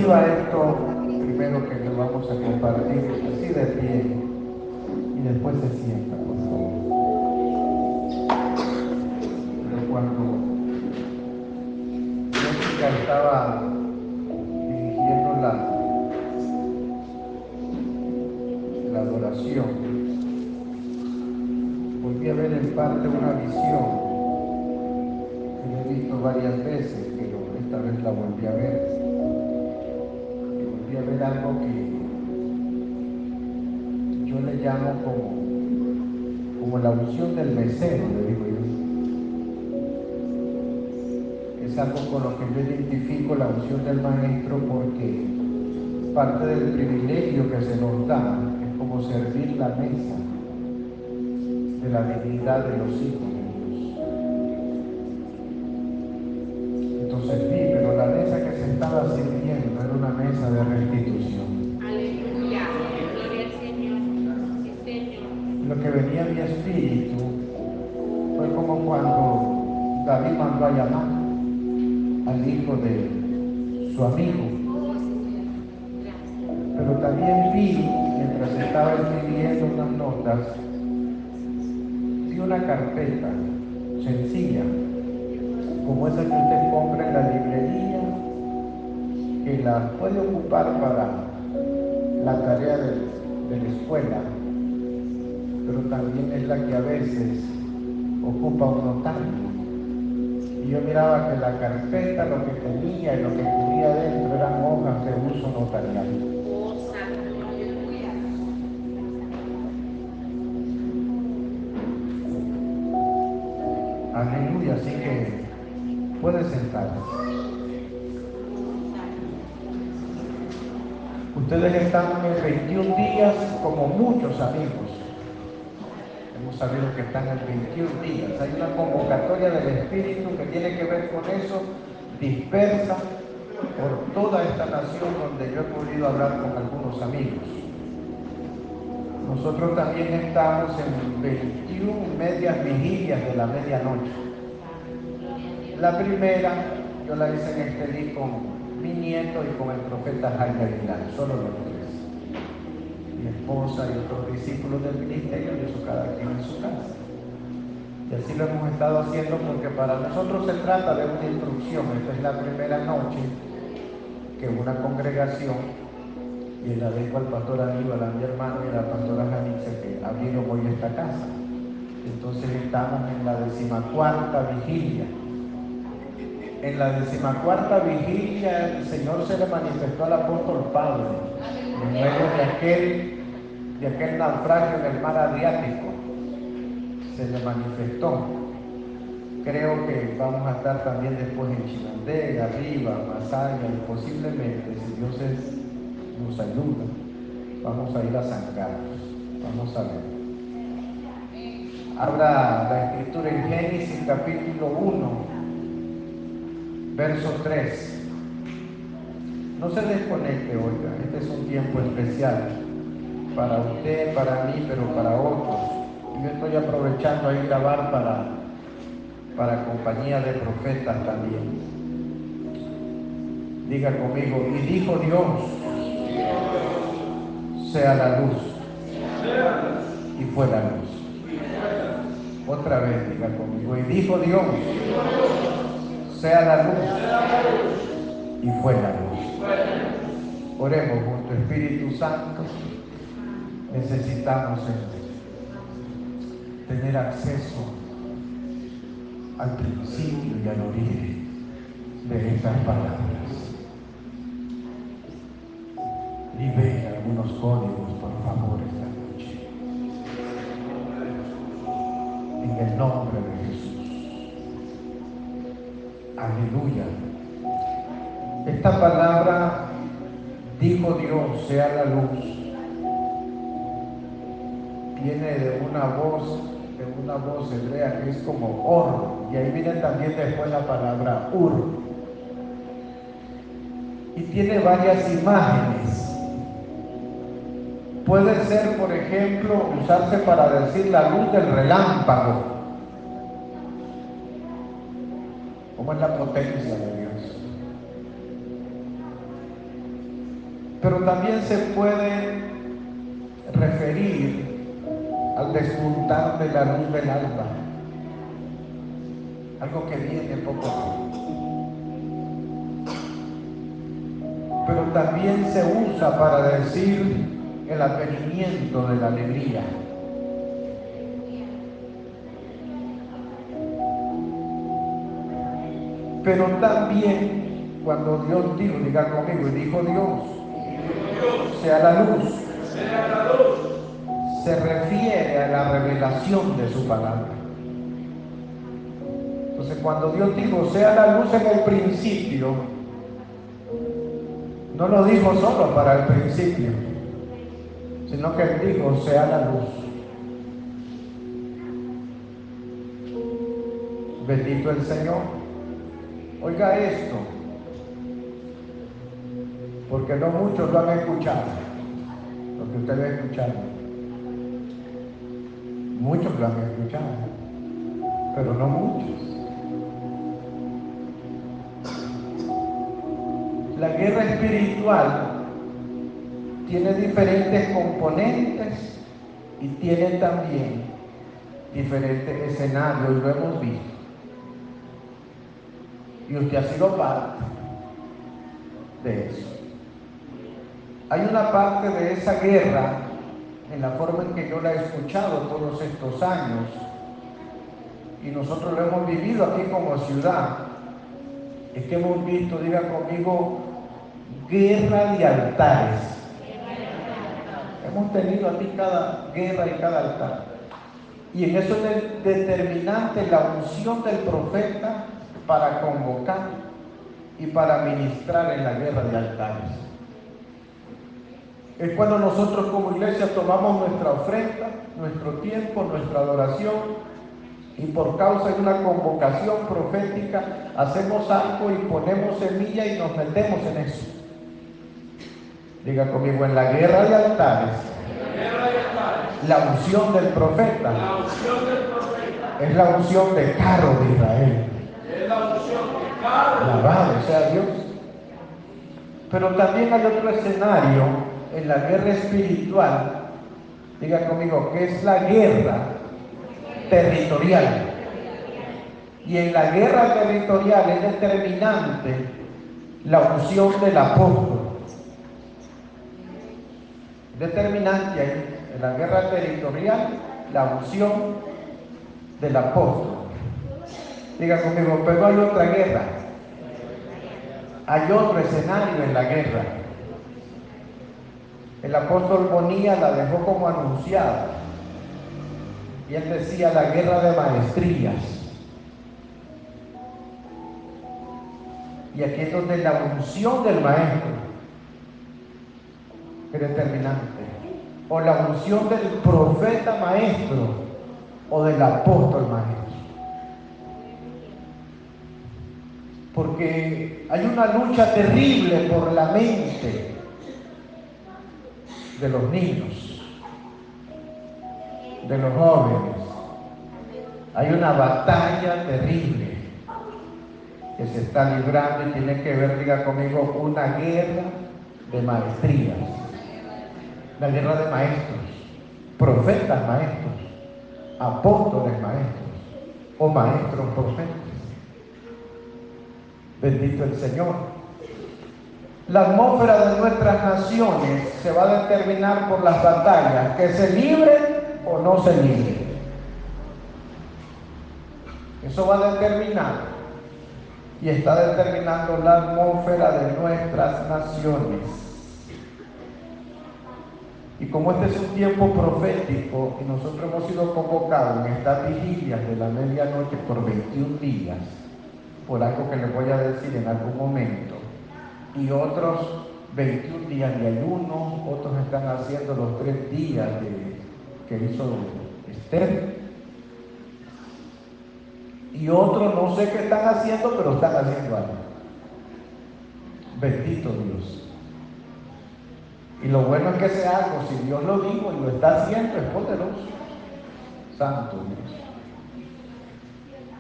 reciba esto primero que lo vamos a compartir así de pie y después se sienta, por favor. Pero cuando Jessica estaba dirigiendo la adoración, volví a ver en parte una visión que he visto varias veces, pero esta vez la volví a ver. Y volví a ver algo que yo le llamo como la unción del mesero, le digo yo. Es algo con lo que yo identifico la unción del maestro, porque parte del privilegio que se nos da es como servir la mesa de la dignidad de los hijos de Dios. Entonces vi, pero la mesa que se estaba sirviendo era una mesa de restitución. Aleluya, gloria al Señor. Sí, Señor. Lo que venía en mi espíritu fue como cuando David mandó a llamar al hijo de su amigo. Pero también vi, mientras estaba escribiendo unas notas, vi una carpeta sencilla, como esa que usted compra en la librería, que la puede ocupar para la tarea de la escuela, pero también es la que a veces ocupa un notario. Y yo miraba que la carpeta, lo que tenía y lo que cubría dentro eran hojas de uso notarial. Oh, santo, aleluya. Aleluya, así que puede sentarse. Ustedes están en 21 días como muchos amigos. Hemos sabido que están en 21 días. Hay una convocatoria del Espíritu que tiene que ver con eso, dispersa por toda esta nación, donde yo he podido hablar con algunos amigos. Nosotros también estamos en 21 medias vigilias de la medianoche. La primera yo la hice en Estelí con mi nieto y con el profeta Jaime Aguilar, solo los tres. Mi esposa y otros discípulos del ministerio, y eso cada quien en su casa. Y así lo hemos estado haciendo, porque para nosotros se trata de una instrucción. Esta es la primera noche que una congregación, y le dejo al pastor Aníbal, a mi hermano, y a la pastora Janice, que abrieron hoy esta casa. Entonces estamos en la 14ª vigilia. En la 14ª vigilia el Señor se le manifestó al apóstol Pablo en medio de aquel naufragio en el mar Adriático. Se le manifestó. Creo que vamos a estar también después en Chinandega, arriba, Masaya, y posiblemente, si Dios nos ayuda, vamos a ir a San Carlos. Vamos a ver. Abra la escritura en Génesis capítulo 1, verso 3. No se desconecte, oiga, este es un tiempo especial para usted, para mí, pero para otros. Yo estoy aprovechando ahí grabar para compañía de profetas también. Diga conmigo, y dijo Dios, sea la luz, y fue la luz. Otra vez, diga conmigo, y dijo Dios, sea la luz, y fue la luz. Oremos junto, Espíritu Santo. Necesitamos tener acceso al principio y al origen de estas palabras. Libera algunos códigos, por favor, esta noche. En el nombre de Jesús. Aleluya. Esta palabra, dijo Dios, sea la luz, viene de una voz hebrea que es como or, y ahí viene también después la palabra ur, y tiene varias imágenes. Puede ser, por ejemplo, usarse para decir la luz del relámpago. ¿Cómo es la potencia de Dios? pero también se puede referir al despuntar de la luz del alba, algo que viene poco a poco. Pero también se usa para decir el advenimiento de la alegría. Pero también cuando Dios dijo, diga conmigo, y dijo Dios, sea la luz, se refiere a la revelación de su palabra. Entonces cuando Dios dijo, sea la luz en el principio, no lo dijo solo para el principio, sino que Él dijo, sea la luz. Bendito el Señor. Oiga esto, porque no muchos lo han escuchado, lo que usted ha escuchado. Muchos lo han escuchado, pero no muchos. La guerra espiritual tiene diferentes componentes y tiene también diferentes escenarios, lo hemos visto. Y usted ha sido parte de eso. Hay una parte de esa guerra, en la forma en que yo la he escuchado todos estos años, y nosotros lo hemos vivido aquí como ciudad, es que hemos visto, diga conmigo, guerra de altares. Hemos tenido aquí cada guerra y cada altar. Y en eso es determinante la unción del profeta para convocar y para ministrar en la guerra de altares. Es cuando nosotros como iglesia tomamos nuestra ofrenda, nuestro tiempo, nuestra adoración, y por causa de una convocación profética hacemos algo y ponemos semilla y nos metemos en eso. Diga conmigo, en la guerra de altares, la unción del profeta es la unción de carro de Israel. Alabado sea Dios. Pero también hay otro escenario en la guerra espiritual, diga conmigo, que es la guerra territorial. Y en la guerra territorial es determinante la unción del apóstol. Determinante ahí, en la guerra territorial, la unción del apóstol. Diga conmigo, pero hay otra guerra. Hay otro escenario en la guerra. El apóstol Bonía la dejó como anunciada. Y él decía la guerra de maestrías. Y aquí es donde la unción del maestro es determinante. O la unción del profeta maestro o del apóstol maestro. Porque hay una lucha terrible por la mente de los niños, de los jóvenes. Hay una batalla terrible que se está librando y tiene que ver, diga conmigo, una guerra de maestrías. La guerra de maestros, profetas maestros, apóstoles maestros o maestros profetas. Bendito el Señor. La atmósfera de nuestras naciones se va a determinar por las batallas, que se libren o no se libren. Eso va a determinar y está determinando la atmósfera de nuestras naciones. Y como este es un tiempo profético y nosotros hemos sido convocados en estas vigilias de la medianoche por 21 días, por algo que les voy a decir en algún momento, y otros 21 días de ayuno, otros están haciendo los 3 días que hizo Esther, y otros no sé qué están haciendo, pero están haciendo algo. Bendito Dios. Y lo bueno es que sea algo, si Dios lo dijo y lo está haciendo, es poderoso. Santo Dios.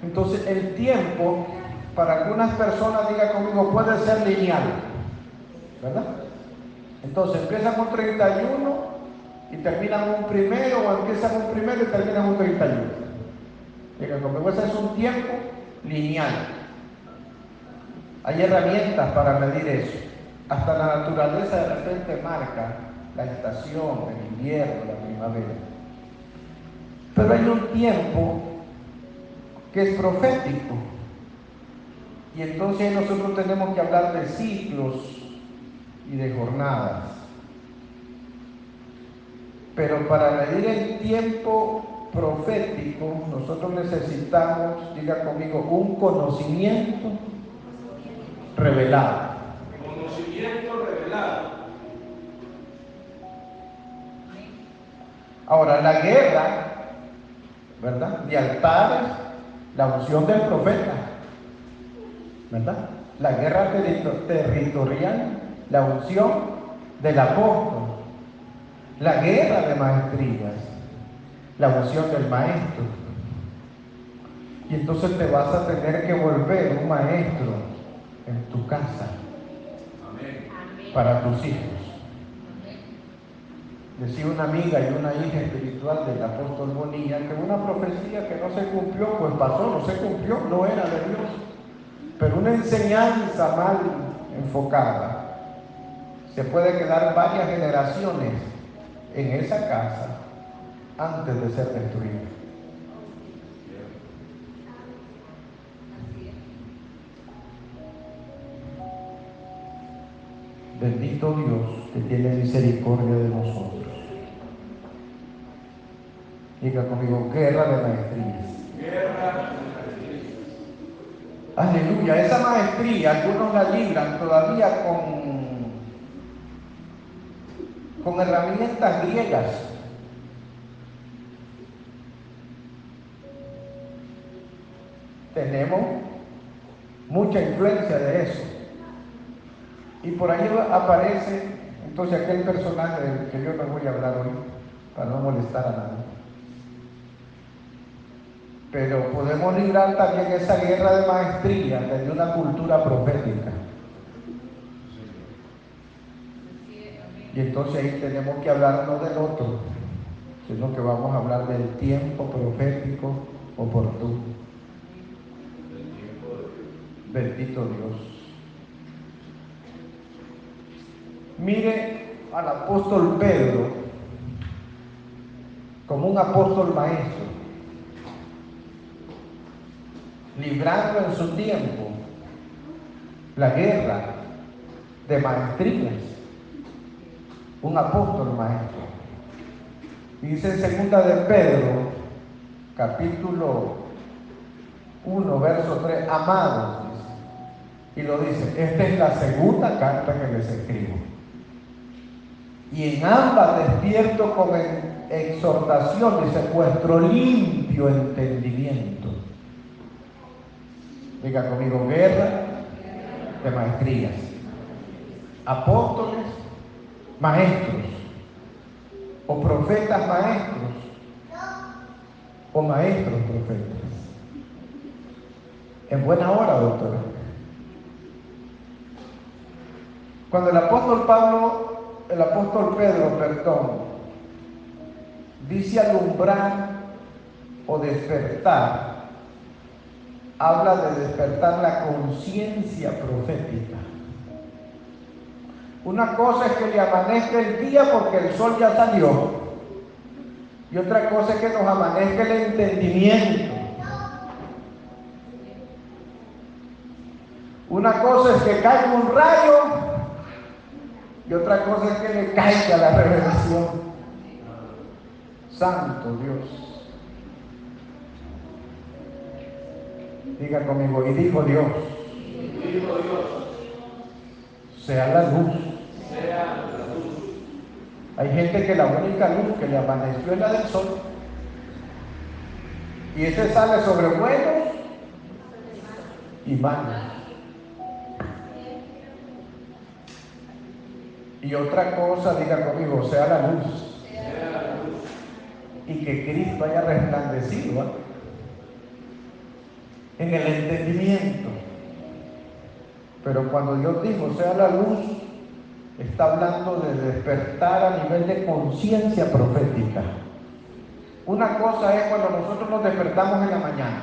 Entonces el tiempo para algunas personas, diga conmigo, puede ser lineal, ¿verdad? Entonces empiezan con 31 y terminan un primero, o empiezan un primero y terminan un 31. Diga conmigo, ese es un tiempo lineal. Hay herramientas para medir eso. Hasta la naturaleza de repente marca la estación, el invierno, la primavera. Pero hay un tiempo que es profético. Y entonces nosotros tenemos que hablar de ciclos y de jornadas. Pero para medir el tiempo profético, nosotros necesitamos, diga conmigo, un conocimiento revelado. Conocimiento revelado. Ahora, la guerra, ¿verdad? De altares, la unción del profeta, ¿verdad? La guerra territorial, la unción del apóstol. La guerra de maestrías, la unción del maestro. Y entonces te vas a tener que volver un maestro en tu casa. Amén. Para tus hijos. Decía una amiga y una hija espiritual del apóstol Bonilla que una profecía que no se cumplió, pues pasó, no se cumplió, no era de Dios. Pero una enseñanza mal enfocada se puede quedar varias generaciones en esa casa antes de ser destruida. Bendito Dios que tiene misericordia de nosotros. Diga conmigo, guerra de maestrías. Guerra. Aleluya, esa maestría algunos la libran todavía con herramientas griegas. Tenemos mucha influencia de eso. Y por ahí aparece entonces aquel personaje del que yo no voy a hablar hoy, para no molestar a nadie. Pero podemos librar también esa guerra de maestría desde una cultura profética. Y entonces ahí tenemos que hablar no del otro, sino que vamos a hablar del tiempo profético oportuno. Bendito Dios. Mire al apóstol Pedro como un apóstol maestro, librando en su tiempo la guerra de maestrías. Un apóstol maestro. Dice en segunda de Pedro, capítulo 1, verso 3, amados, dice, y lo dice, esta es la segunda carta que les escribo. Y en ambas despierto con exhortación, dice, vuestro limpio entendimiento. Diga conmigo, guerra de maestrías. Apóstoles, maestros, o profetas maestros, o maestros profetas. En buena hora, doctora. Cuando el apóstol Pedro, dice alumbrar o despertar, habla de despertar la conciencia profética. Una cosa es que le amanezca el día porque el sol ya salió, y otra cosa es que nos amanezca el entendimiento. Una cosa es que caiga un rayo y otra cosa es que le caiga la revelación. Santo Dios. Diga conmigo, y dijo Dios, sea la luz. Hay gente que la única luz que le amaneció es la del sol. Y ese sale sobre buenos y malos. Y otra cosa, diga conmigo, sea la luz. Y que Cristo haya resplandecido en el entendimiento. Pero cuando Dios dijo, sea la luz, está hablando de despertar a nivel de conciencia profética. Una cosa es cuando nosotros nos despertamos en la mañana.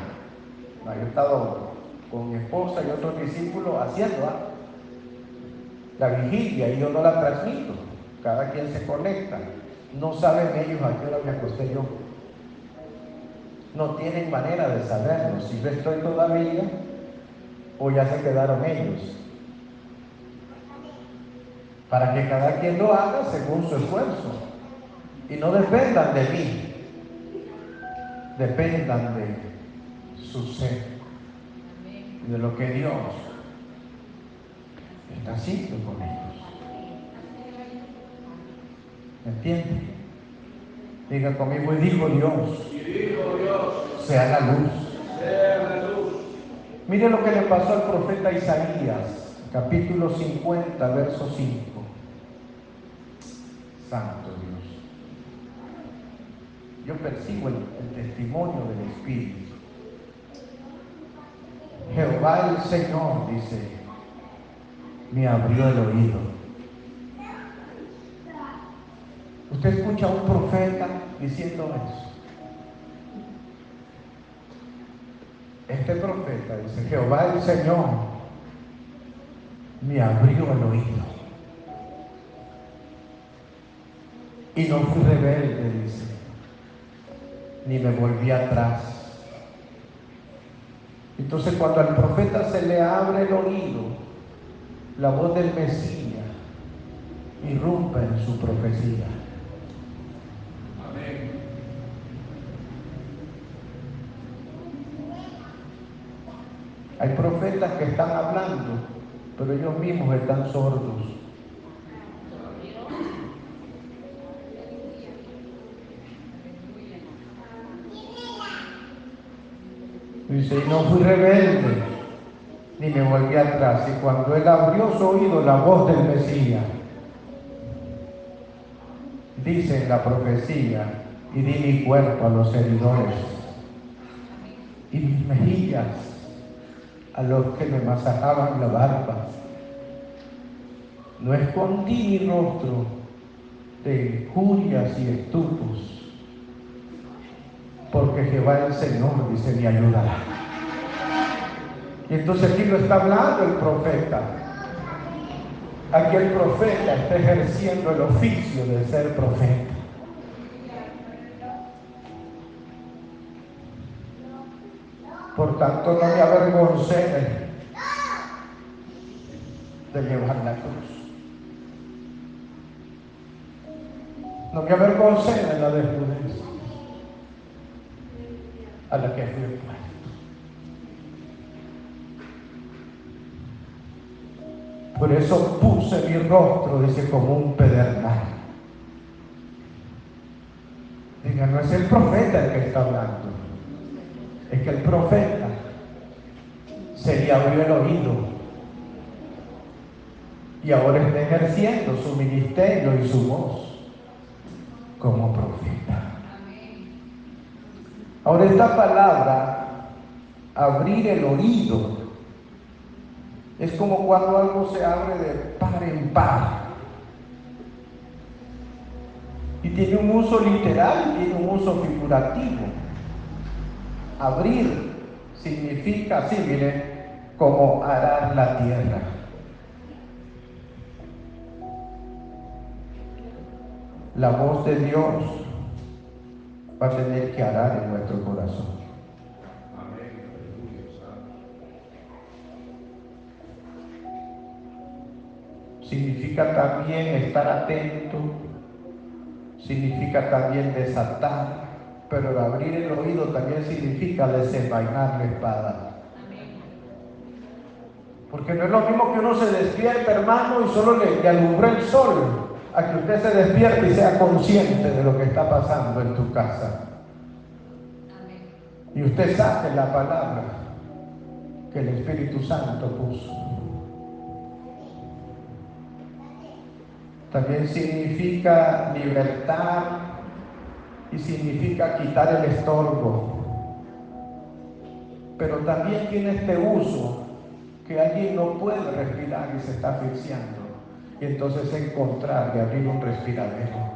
Yo he estado con mi esposa y otros discípulos haciendo la vigilia y yo no la transmito. Cada quien se conecta. No saben ellos a qué hora me acosté yo. No tienen manera de saberlo. Si yo estoy todavía o ya se quedaron ellos. Para que cada quien lo haga según su esfuerzo. Y no dependan de mí. Dependan de su ser. De lo que Dios está haciendo con ellos. ¿Me entienden? Diga conmigo, y dijo Dios, sea la luz. Mire lo que le pasó al profeta Isaías, capítulo 50, verso 5. Santo Dios. Yo percibo el testimonio del Espíritu. Jehová el Señor, dice, me abrió el oído. Usted escucha a un profeta diciendo eso. Este profeta dice, Jehová el Señor me abrió el oído. Y no fui rebelde, dice, ni me volví atrás. Entonces cuando al profeta se le abre el oído, la voz del Mesías irrumpe en su profecía. Amén. Hay profetas que están hablando, pero ellos mismos están sordos. Dice, y no fui rebelde, ni me volví atrás. Y cuando él abrió su oído, la voz del Mesías, dice en la profecía, y di mi cuerpo a los heridores, y mis mejillas a los que me masajaban la barba. No escondí mi rostro de injurias y estupros, porque Jehová el Señor, dice, me ayudará. Y entonces aquí lo está hablando el profeta. Aquí el profeta está ejerciendo el oficio de ser profeta. Por tanto, no me avergoncé de llevar la cruz. No me avergoncé de la desnudez a la que fui expuesto. Por eso puse mi rostro, dice, como un pedernal. Diga, no es el profeta el que está hablando. Es que el profeta se le abrió el oído y ahora está ejerciendo su ministerio y su voz como profeta. Ahora esta palabra, abrir el oído, es como cuando algo se abre de par en par. Y tiene un uso literal y tiene un uso figurativo. Abrir significa, así mire, como arar la tierra. La voz de Dios va a tener que arar en nuestro corazón. Significa también estar atento, significa también desatar, pero el abrir el oído también significa desenvainar la espada. Porque no es lo mismo que uno se despierta, hermano, y solo le alumbró el sol, a que usted se despierte y sea consciente de lo que está pasando en tu casa. Y usted saque la palabra que el Espíritu Santo puso. También significa libertar y significa quitar el estorbo. Pero también tiene este uso que alguien no puede respirar y se está asfixiando. y entonces encontrar y abrir un respiradero.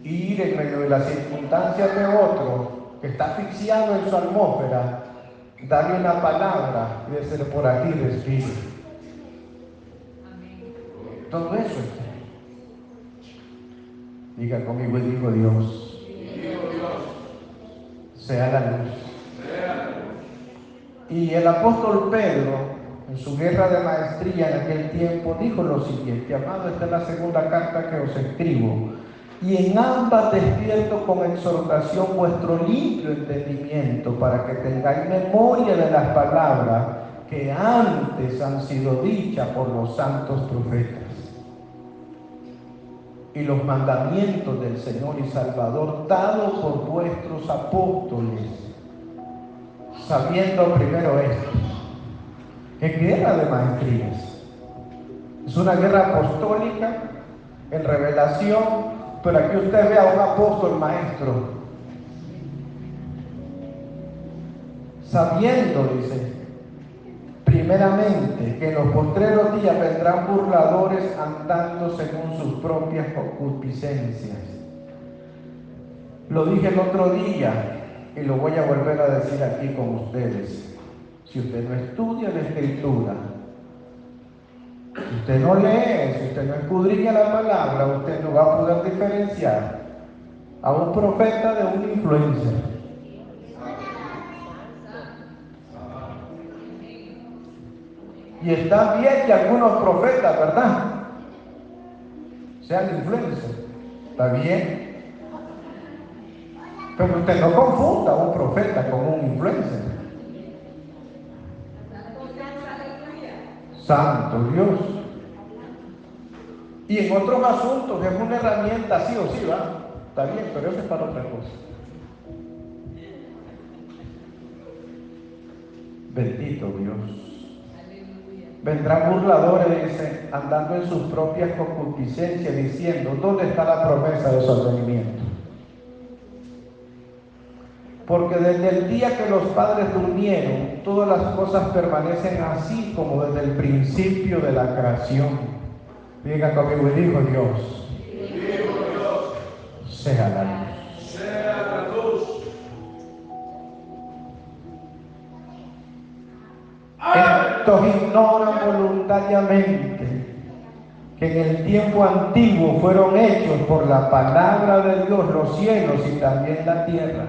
Ir en medio de las circunstancias de otro que está asfixiado en su atmósfera, darle una palabra y decirle: por aquí respire. Todo eso es. Diga conmigo y digo: Dios, sea la luz. Y el apóstol Pedro, en su guerra de maestría en aquel tiempo, dijo lo siguiente: amado, esta es la segunda carta que os escribo, y en ambas despierto con exhortación vuestro limpio entendimiento, para que tengáis memoria de las palabras que antes han sido dichas por los santos profetas, y los mandamientos del Señor y Salvador dados por vuestros apóstoles, sabiendo primero esto: es guerra de maestrías, es una guerra apostólica en revelación. Pero aquí usted ve a un apóstol maestro, sabiendo, dice, primeramente que en los postreros días vendrán burladores andando según sus propias concupiscencias. Lo dije el otro día y lo voy a volver a decir aquí con ustedes: si usted no estudia la Escritura, si usted no lee, si usted no escudriña la palabra, usted no va a poder diferenciar a un profeta de un influencer. Y está bien que algunos profetas, ¿verdad?, sean influencers. Está bien. Pero usted no confunda a un profeta con un influencer. Santo Dios. Y en otros asuntos es una herramienta sí o sí, ¿va? Está bien, pero eso es para otra cosa. Bendito Dios. Vendrán burladores, dice, andando en sus propias concupiscencias, diciendo: ¿dónde está la promesa de su advenimiento? Porque desde el día que los padres durmieron, todas las cosas permanecen así como desde el principio de la creación. Diga conmigo y digo: Dios, sea la luz. Sea la luz. Estos ignoran voluntariamente que en el tiempo antiguo fueron hechos por la palabra de Dios los cielos y también la tierra,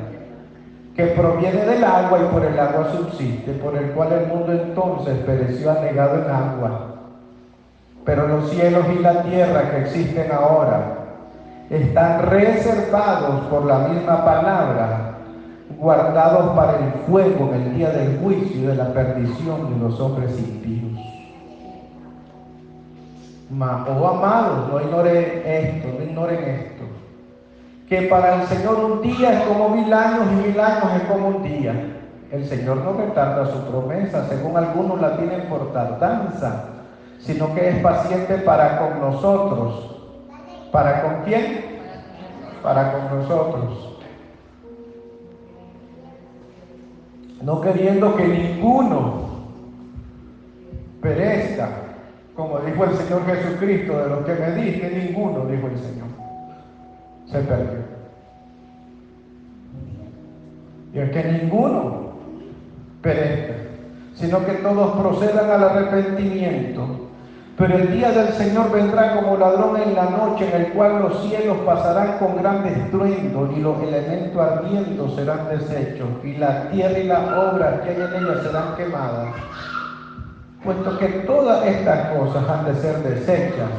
que proviene del agua y por el agua subsiste, por el cual el mundo entonces pereció anegado en agua. Pero los cielos y la tierra que existen ahora están reservados por la misma palabra, guardados para el fuego en el día del juicio y de la perdición de los hombres impíos. Oh amados, no ignoren esto, que para el Señor un día es como 1000 años y 1000 años es como un día. El Señor no retarda su promesa, según algunos la tienen por tardanza, sino que es paciente para con nosotros. ¿Para con quién? Para con nosotros. No queriendo que ninguno perezca, como dijo el Señor Jesucristo: de los que me diste, ninguno, dijo el Señor, se perdió. Y es que ninguno perezca, sino que todos procedan al arrepentimiento. Pero el día del Señor vendrá como ladrón en la noche, en el cual los cielos pasarán con gran estruendo, y los elementos ardiendo serán deshechos, y la tierra y las obras que hay en ella serán quemadas. Puesto que todas estas cosas han de ser deshechas,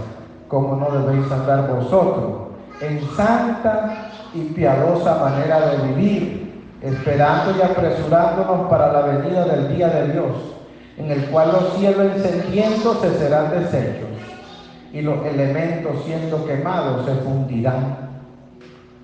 como no debéis andar vosotros en santa y piadosa manera de vivir, esperando y apresurándonos para la venida del día de Dios, en el cual los cielos encendiéndose serán deshechos, y los elementos siendo quemados se fundirán.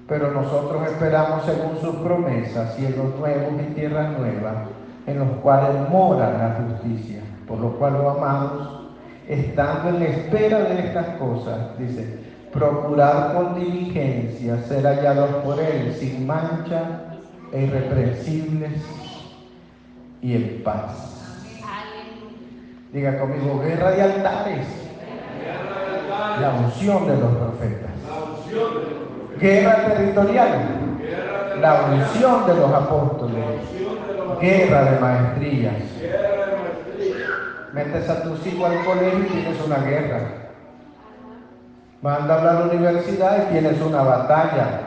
Pero nosotros esperamos, según sus promesas, cielos nuevos y tierra nueva, en los cuales mora la justicia. Por lo cual, oh amados, estando en espera de estas cosas, dice: procurad con diligencia ser hallados por Él sin mancha e irreprensibles y en paz. Diga conmigo, guerra de altares. La unción de los profetas. Guerra territorial. La unción de los apóstoles. Guerra de maestrías. Metes a tus hijos al colegio y tienes una guerra. Manda a la universidad y tienes una batalla.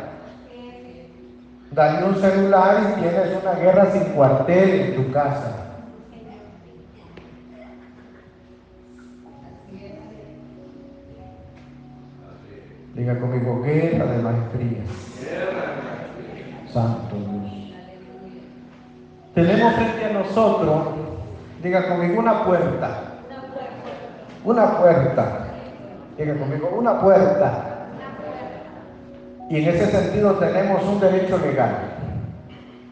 Dale un celular y tienes una guerra sin cuartel en tu casa. Diga conmigo, guerra de maestrías. Santo Dios. Tenemos frente a nosotros, diga conmigo, una puerta. Una puerta. Diga conmigo, una puerta. Y en ese sentido tenemos un derecho legal.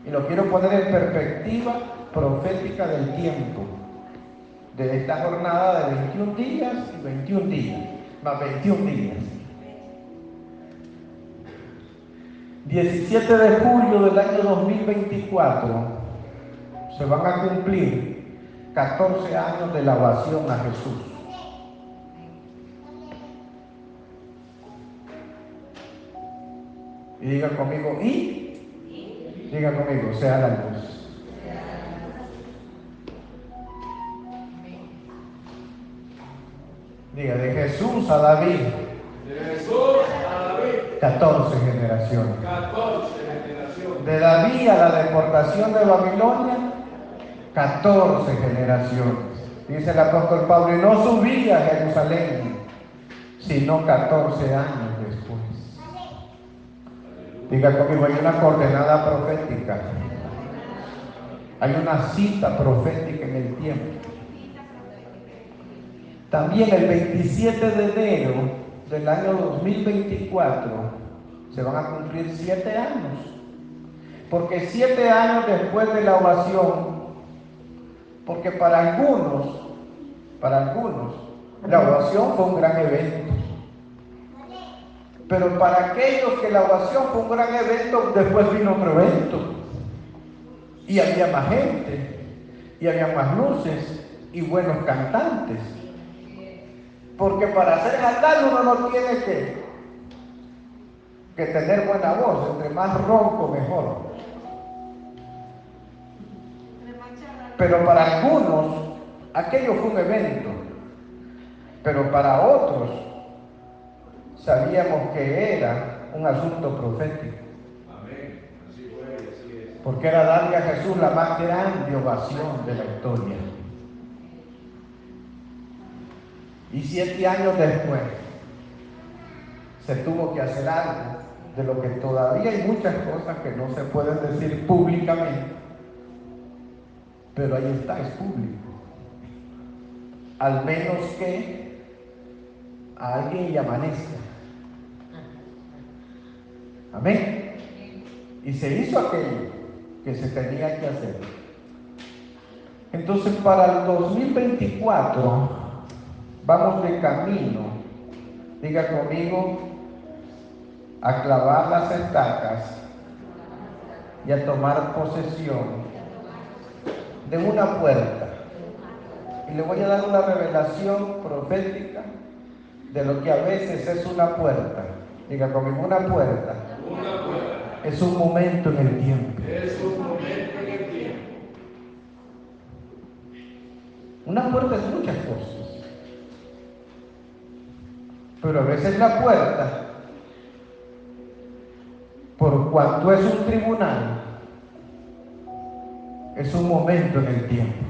Y lo quiero poner en perspectiva profética del tiempo. De esta jornada de 21 días y 21 días. Más 21 días. 17 de julio del año 2024 se van a cumplir 14 años de la ovación a Jesús. Y diga conmigo, diga conmigo, sea la luz. Diga, de Jesús a David. De Jesús a David. 14 generaciones. 14 generaciones. De David a la deportación de Babilonia, 14 generaciones. Dice el apóstol Pablo, y no subí a Jerusalén, sino 14 años después. Diga conmigo, hay una coordenada profética. Hay una cita profética en el tiempo. También el 27 de enero del año 2024 se van a cumplir 7 años. Porque 7 años después de la ovación, porque para algunos, la ovación fue un gran evento. Pero para aquellos que la ovación fue un gran evento, después vino otro evento. Y había más gente, y había más luces, y buenos cantantes. Porque para ser cantar uno no tiene que tener buena voz, entre más ronco mejor. Pero para algunos, aquello fue un evento. Pero para otros, sabíamos que era un asunto profético. Amén. Así fue, así es. Porque era darle a Jesús la más grande ovación de la historia. Y 7 años después, se tuvo que hacer algo de lo que todavía hay muchas cosas que no se pueden decir públicamente, pero ahí está, es público. Al menos que a alguien le amanezca. Amén. Y se hizo aquello que se tenía que hacer. Entonces, para el 2024 vamos de camino, diga conmigo, a clavar las estacas y a tomar posesión de una puerta. Y le voy a dar una revelación profética de lo que a veces es una puerta. Diga conmigo, una puerta. Una puerta. Es un momento en el tiempo. Es un momento en el tiempo. Una puerta es muchas cosas. Pero a veces la puerta, por cuanto es un tribunal, es un momento en el tiempo.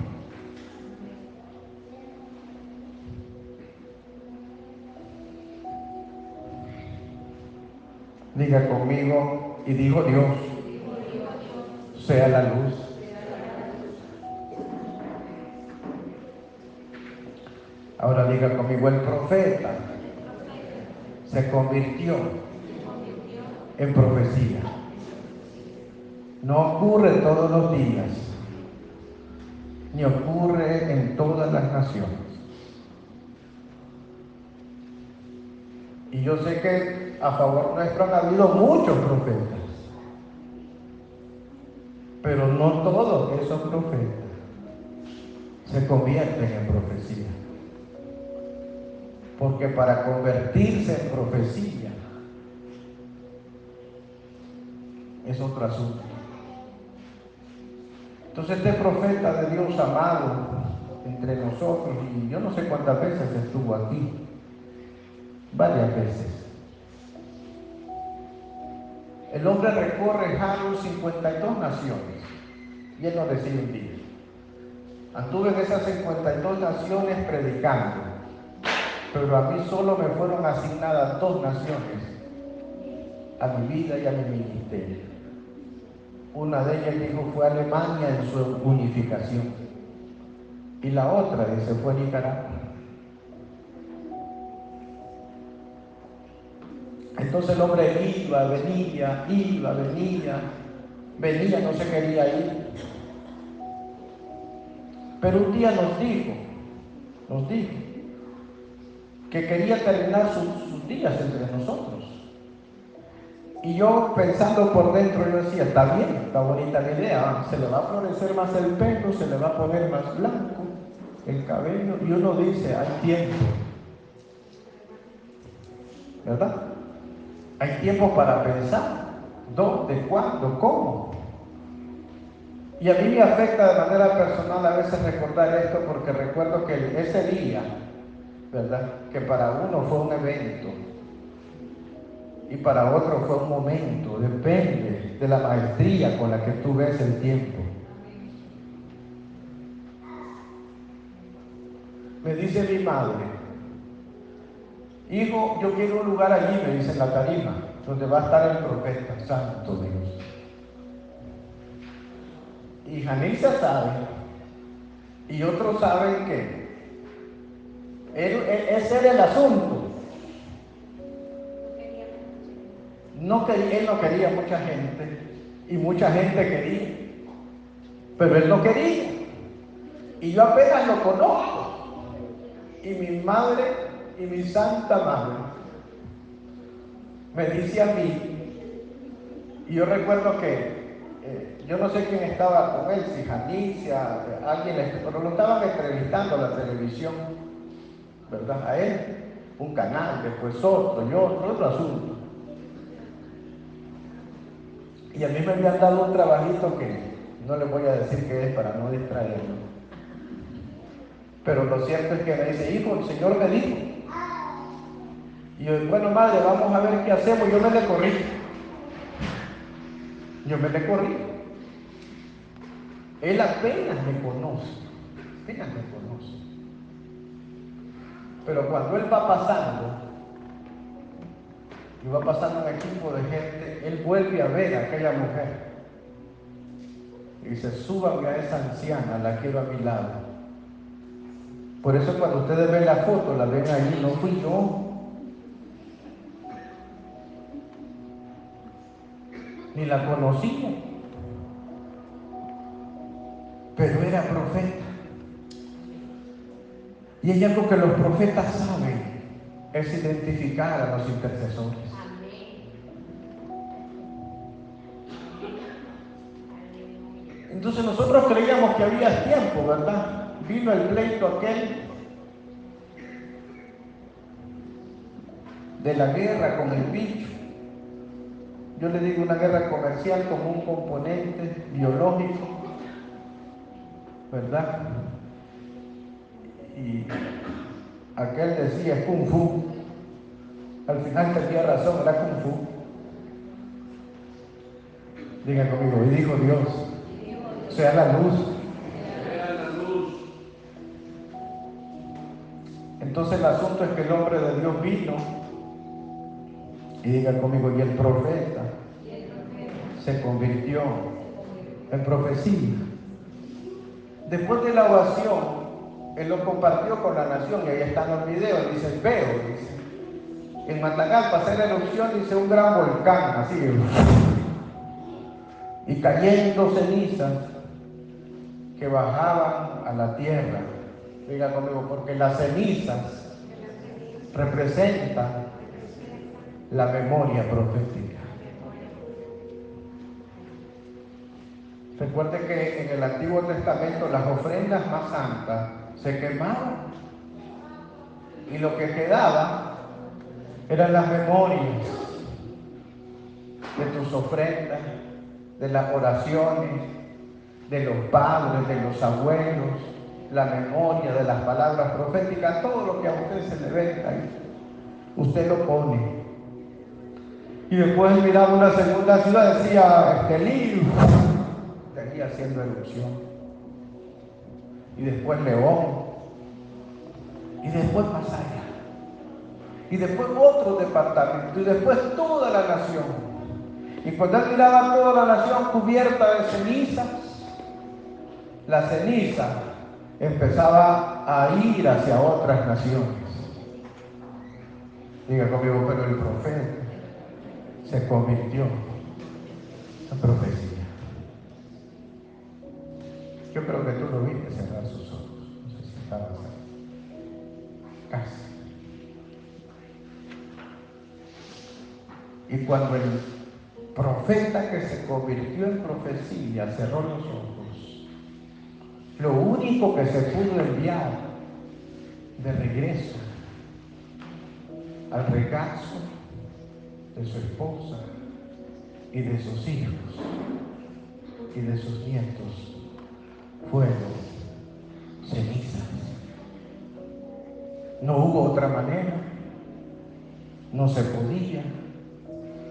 Diga conmigo, y dijo Dios, sea la luz. Ahora diga conmigo, el profeta se convirtió en profecía. No ocurre todos los días, ni ocurre en todas las naciones. Y yo sé que a favor nuestro han habido muchos profetas, pero no todos esos profetas se convierten en profecía. Porque para convertirse en profecía es otro asunto. Entonces este profeta de Dios amado entre nosotros, y yo no sé cuántas veces estuvo aquí, varias veces. El hombre recorre Harold 52 naciones y él nos decía un día: anduve en esas 52 naciones predicando, pero a mí solo me fueron asignadas 2 naciones a mi vida y a mi ministerio. Una de ellas, dijo, fue Alemania en su unificación, y la otra, dice, fue Nicaragua. Entonces el hombre iba, venía, no se quería ir. Pero un día nos dijo que quería terminar sus días entre nosotros. Y yo, pensando por dentro, yo decía: está bien, está bonita la idea, se le va a florecer más el pelo, se le va a poner más blanco el cabello, y uno dice: hay tiempo, ¿verdad? Hay tiempo para pensar dónde, cuándo, cómo. Y a mí me afecta de manera personal a veces recordar esto, porque recuerdo que ese día, ¿verdad?, que para uno fue un evento y para otro fue un momento, depende de la maestría con la que tú ves el tiempo. Me dice mi madre: hijo, yo quiero un lugar allí, me dice, en la tarima, donde va a estar el profeta, santo Dios. Y Janicia sabe, y otros saben que ese era el asunto. Él no quería mucha gente, y mucha gente quería, pero él no quería. Y yo apenas lo conozco, y mi madre y mi santa madre me dice a mí, y yo recuerdo que yo no sé quién estaba con él, si Janicia, alguien, pero lo estaban entrevistando a la televisión, ¿verdad? A él, un canal, después otro, y otro asunto. Y a mí me habían dado un trabajito que no les voy a decir qué es para no distraerlo. Pero lo cierto es que me dice: hijo, el Señor me dijo. Y yo: bueno, madre, vamos a ver qué hacemos. Yo me le corrí. Él apenas me conoce. Pero cuando él va pasando, y va pasando un equipo de gente, él vuelve a ver a aquella mujer. Y dice: súbame a esa anciana, la quiero a mi lado. Por eso cuando ustedes ven la foto, la ven ahí, no fui yo, ni la conocía, pero era profeta. Y hay algo que los profetas saben, es identificar a los intercesores. Entonces nosotros creíamos que había tiempo, ¿verdad? Vino el pleito aquel de la guerra con el bicho. Yo le digo una guerra comercial como un componente biológico, ¿verdad? Y aquel decía: es Kung Fu. Al final tenía razón, era Kung Fu. Diga conmigo: y dijo Dios, sea la luz. Entonces el asunto es que el hombre de Dios vino, y diga conmigo, y el profeta se convirtió en profecía. Después de la ovación, él lo compartió con la nación, y ahí están los videos. Dice: en Matagalpa hacer la erupción, dice, un gran volcán, así, y cayendo cenizas que bajaban a la tierra. Diga conmigo, porque las cenizas representan la memoria profética. Recuerde que en el Antiguo Testamento las ofrendas más santas se quemaban y lo que quedaba eran las memorias de tus ofrendas, de las oraciones, de los padres, de los abuelos, la memoria de las palabras proféticas, todo lo que a usted se le venga ahí, usted lo pone. Y después miraba una segunda ciudad, decía Estelí, seguía haciendo erupción. Y después León, y después Masaya, y después otro departamento, y después toda la nación. Y cuando él miraba toda la nación cubierta de cenizas, la ceniza empezaba a ir hacia otras naciones. Diga conmigo, pero el profeta se convirtió en profecía. Yo creo que tú lo viste cerrar sus ojos. No sé si estabas ahí. Casi. Y cuando el profeta que se convirtió en profecía cerró los ojos, lo único que se pudo enviar de regreso al regazo de su esposa y de sus hijos y de sus nietos fueron cenizas. No hubo otra manera, no se podía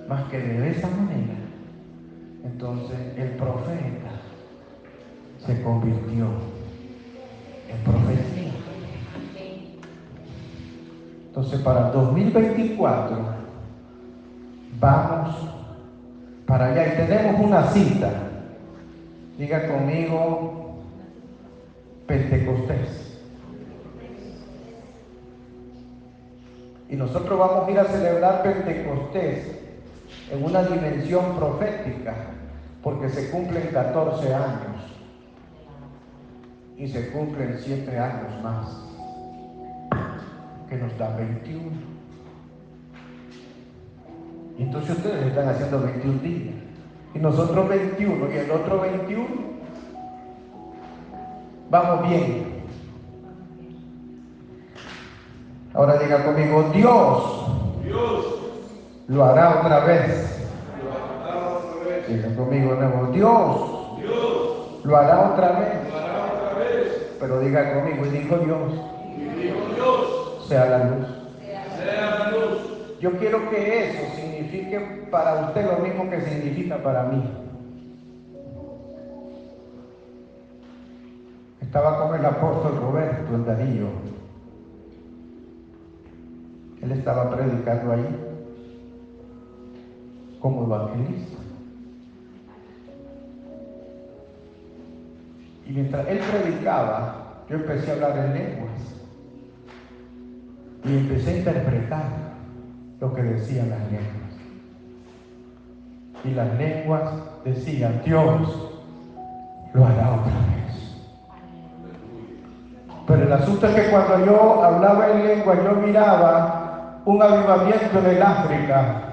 más que de esa manera. Entonces el profeta se convirtió en profecía. Entonces para el 2024 vamos para allá y tenemos una cita. Diga conmigo, Pentecostés. Y nosotros vamos a ir a celebrar Pentecostés en una dimensión profética, porque se cumplen 14 años y se cumplen 7 años más, que nos da 21. Y entonces ustedes están haciendo 21 días y nosotros 21 y el otro 21. Vamos bien. Ahora diga conmigo, Dios lo hará otra vez. Diga conmigo de nuevo, Dios lo hará otra vez. Pero diga conmigo, y dijo Dios, sea la luz. Yo quiero que eso signifique para usted lo mismo que significa para mí. Estaba con el apóstol Roberto en Darío. Él estaba predicando ahí como evangelista. Y mientras él predicaba, yo empecé a hablar en lenguas. Y empecé a interpretar lo que decían las lenguas. Y las lenguas decían, Dios lo hará otra vez. Pero el asunto es que cuando yo hablaba en lengua, yo miraba un avivamiento en el África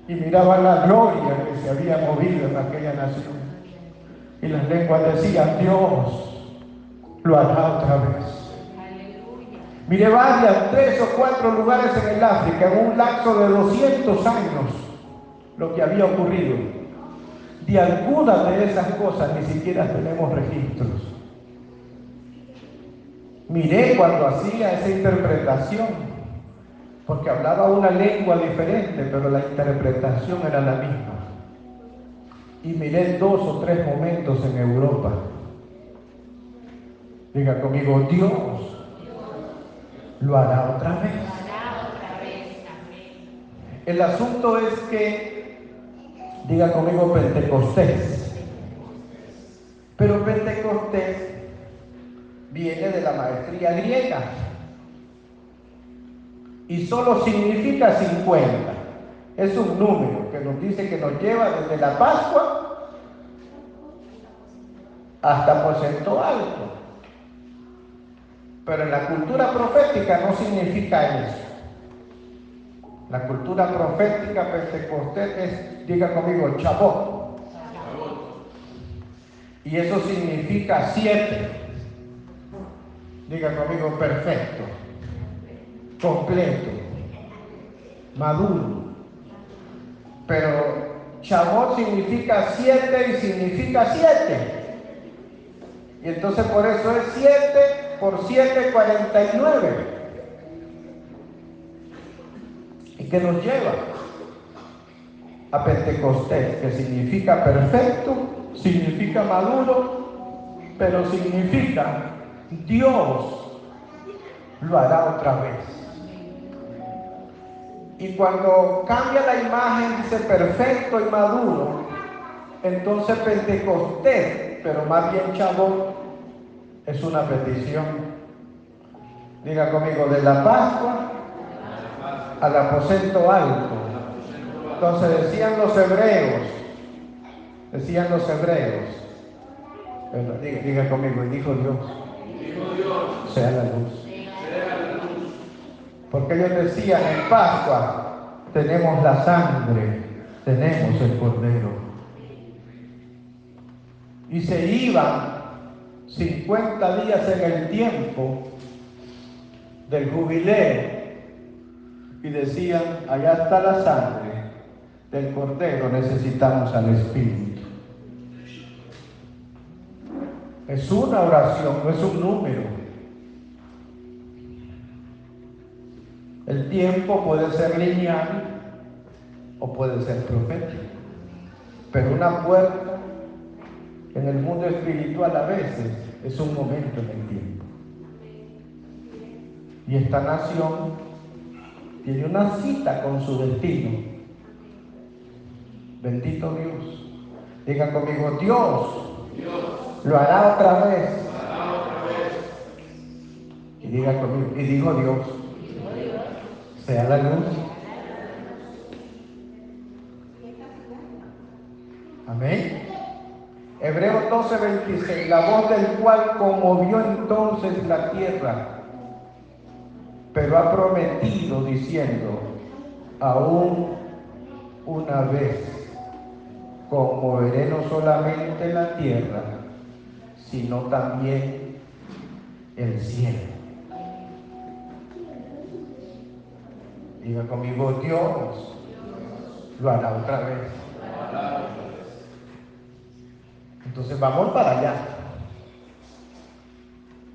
y miraba la gloria que se había movido en aquella nación. Y las lenguas decían, Dios lo hará otra vez. Miré varias, 3 o 4 lugares en el África, en un lapso de 200 años, lo que había ocurrido. De algunas de esas cosas ni siquiera tenemos registros. Miré cuando hacía esa interpretación, porque hablaba una lengua diferente, pero la interpretación era la misma. Y miré 2 o 3 momentos en Europa. Diga conmigo, Dios lo hará otra vez. El asunto es que, diga conmigo, Pentecostés. Pero Pentecostés viene de la maestría griega y solo significa 50. Es un número que nos dice que nos lleva desde la Pascua hasta Aposento Alto. Pero en la cultura profética no significa eso. La cultura profética Pentecostés es, diga conmigo, Chabot. Y eso significa 7. Diga conmigo, perfecto, completo, maduro. Pero Shavuot significa 7 y significa 7. Y entonces por eso es 7 por 7, 49. ¿Y qué nos lleva? A Pentecostés, que significa perfecto, significa maduro, pero significa Dios lo hará otra vez. Y cuando cambia la imagen, dice perfecto y maduro, entonces Pentecostés, pero más bien Shavuot, es una petición. Diga conmigo, de la Pascua al aposento alto. Entonces decían los hebreos, diga conmigo, y dijo Dios, sea la luz. Porque ellos decían, en Pascua tenemos la sangre, tenemos el cordero. Y se iban 50 días en el tiempo del jubileo y decían, allá está la sangre del cordero, necesitamos al Espíritu. Es una oración, no es un número. El tiempo puede ser lineal o puede ser profético, pero una puerta en el mundo espiritual a veces es un momento en el tiempo. Y esta nación tiene una cita con su destino. Bendito Dios. Diga conmigo, Dios lo hará otra vez. Y diga conmigo, y dijo Dios, sea la luz. Amén. Hebreos 12:26, la voz del cual conmovió entonces la tierra, pero ha prometido diciendo, aún una vez conmoveré no solamente la tierra, sino también el cielo. Diga conmigo, Dios lo hará otra vez. Entonces vamos para allá.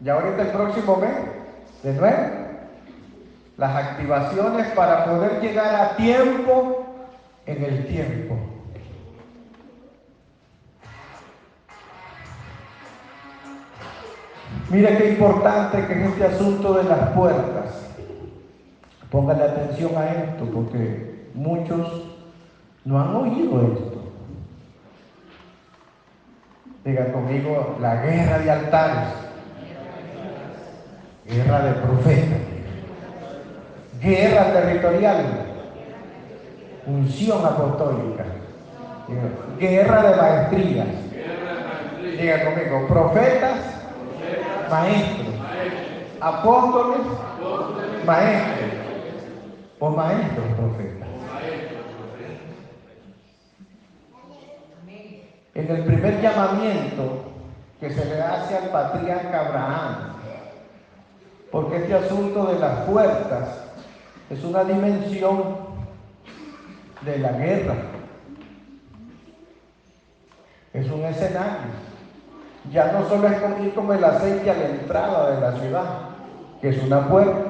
Ya ahorita el próximo mes, de nuevo, las activaciones para poder llegar a tiempo en el tiempo. Mire qué importante que es este asunto de las puertas. Póngale atención a esto, porque muchos no han oído esto. Diga conmigo, la guerra de altares, guerra de profetas, guerra territorial, unción apostólica, guerra de maestrías. Diga conmigo, profetas, maestros, apóstoles, maestros o maestros profetas. En el primer llamamiento que se le hace al patriarca Abraham, porque este asunto de las puertas es una dimensión de la guerra, es un escenario. Ya no solo es ir como el aceite a la entrada de la ciudad, que es una puerta,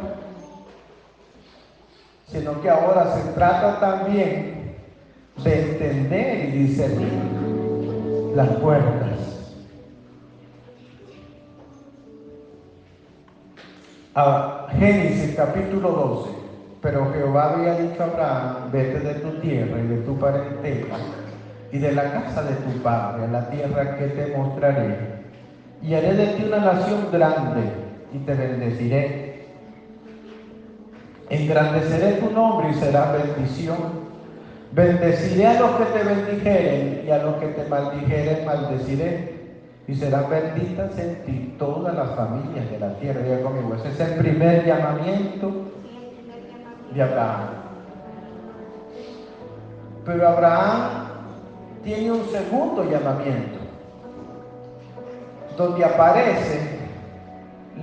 sino que ahora se trata también de entender y discernir las puertas. Génesis capítulo 12. Pero Jehová había dicho a Abraham, vete de tu tierra y de tu parentela y de la casa de tu padre a la tierra que te mostraré, y haré de ti una nación grande y te bendeciré. Engrandeceré tu nombre y será bendición. Bendeciré a los que te bendijeren y a los que te maldijeren maldeciré. Y serán benditas en ti todas las familias de la tierra. Diga conmigo, ese es el primer llamamiento de Abraham. Pero Abraham tiene un segundo llamamiento. donde aparece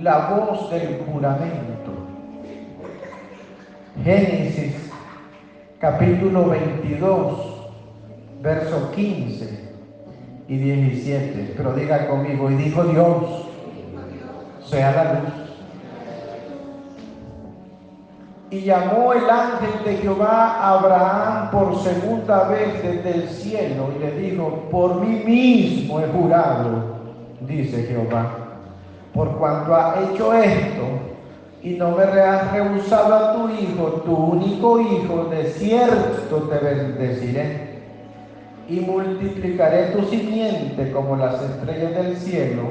la voz del juramento. Génesis capítulo 22, versos 15 y 17. Pero diga conmigo, y dijo Dios, sea la luz. Y llamó el ángel de Jehová a Abraham por segunda vez desde el cielo y le dijo, por mí mismo he jurado, dice Jehová, por cuanto ha hecho esto y no me has rehusado a tu hijo, tu único hijo, de cierto te bendeciré y multiplicaré tu simiente como las estrellas del cielo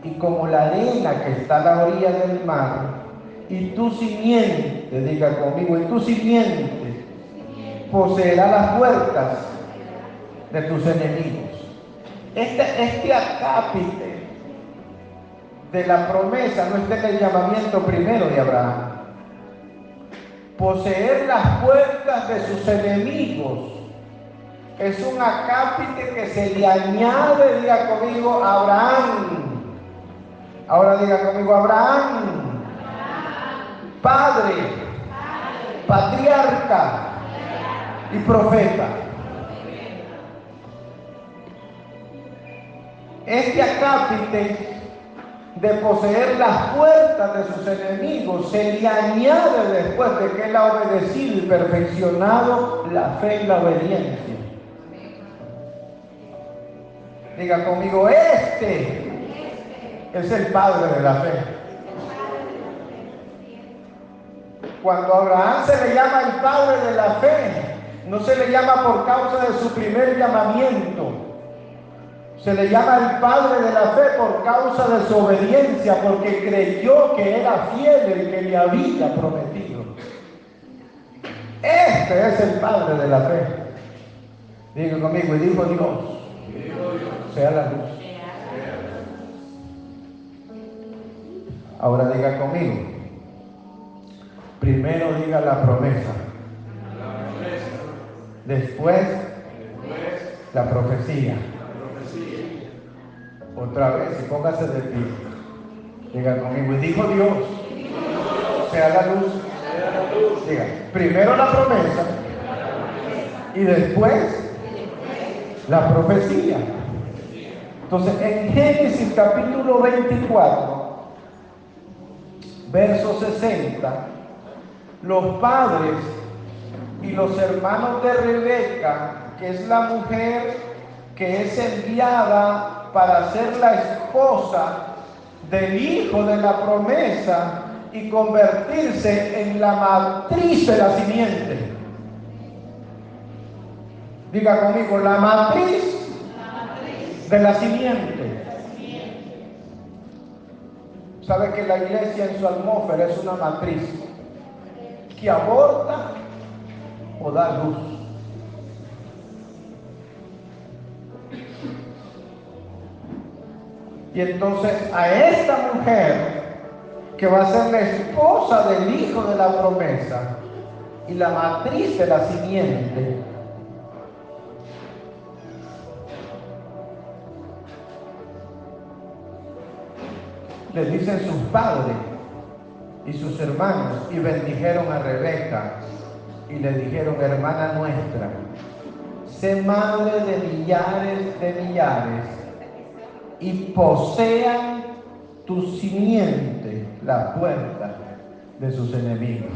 y como la arena que está a la orilla del mar. Y tu simiente, diga conmigo, y tu simiente poseerá las puertas de tus enemigos. Este acápite de la promesa no está en el llamamiento primero de Abraham. Poseer las puertas de sus enemigos es un acápite que se le añade, diga conmigo, a Abraham. Ahora diga conmigo, Abraham. Padre, patriarca y profeta. Este acápite de poseer las puertas de sus enemigos se le añade después de que él ha obedecido y perfeccionado la fe y la obediencia. Diga conmigo, este es el padre de la fe. Cuando a Abraham se le llama el padre de la fe, no se le llama por causa de su primer llamamiento. Se le llama el padre de la fe por causa de su obediencia, porque creyó que era fiel el que le había prometido. Este es el padre de la fe. Diga conmigo, y dijo Dios, sea la luz. Ahora diga conmigo. Primero diga la promesa. Después la profecía. Otra vez, y póngase de pie. Diga conmigo, y dijo Dios, sea la luz. Diga, primero la promesa y después la profecía. Entonces, en Génesis capítulo 24, verso 60, los padres y los hermanos de Rebeca, que es la mujer que es enviada para ser la esposa del hijo de la promesa y convertirse en la matriz de la simiente. Diga conmigo, la matriz de la simiente. ¿Sabe que la iglesia en su atmósfera es una matriz que aborta o da luz? Y entonces a esta mujer que va a ser la esposa del hijo de la promesa y la matriz de la simiente, le dicen sus padres y sus hermanos, y bendijeron a Rebeca y le dijeron, hermana nuestra, sé madre de millares y posean tu simiente la puerta de sus enemigos.